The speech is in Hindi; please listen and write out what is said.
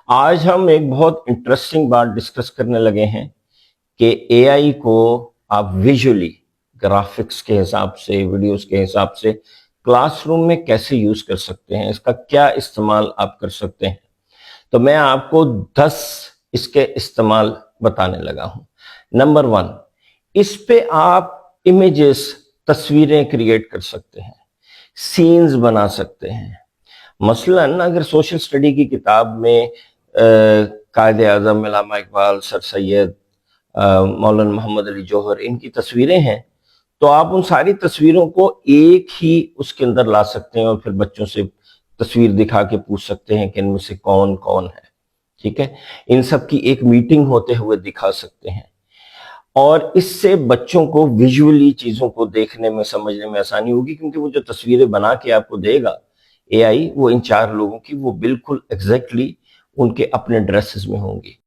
आज हम एक बहुत इंटरेस्टिंग बात डिस्कस करने लगे हैं कि एआई को आप विजुअली ग्राफिक्स के हिसाब से, वीडियोस के हिसाब से क्लासरूम में कैसे यूज कर सकते हैं, इसका क्या इस्तेमाल आप कर सकते हैं। तो मैं आपको 10 इसके इस्तेमाल बताने लगा हूं। नंबर 1, इस पे आप इमेजेस, तस्वीरें क्रिएट कर सकते हैं, सीन्स बना सकते हैं। मसलन अगर सोशल स्टडी की किताब में कायदे आजम अल्लामा इकबाल, सर सैयद, मौलाना मोहम्मद अली जौहर, इनकी तस्वीरें हैं, तो आप उन सारी तस्वीरों को एक ही उसके अंदर ला सकते हैं और फिर बच्चों से तस्वीर दिखा के पूछ सकते हैं कि इनमें से कौन कौन है। ठीक है, इन सब की एक मीटिंग होते हुए दिखा सकते हैं और इससे बच्चों को विजुअली चीजों को देखने में, समझने में आसानी होगी, क्योंकि वो जो तस्वीरें बना के आपको देगा एआई, वो इन चार लोगों की वो बिल्कुल एग्जैक्टली उनके अपने ड्रेसेस में होंगी।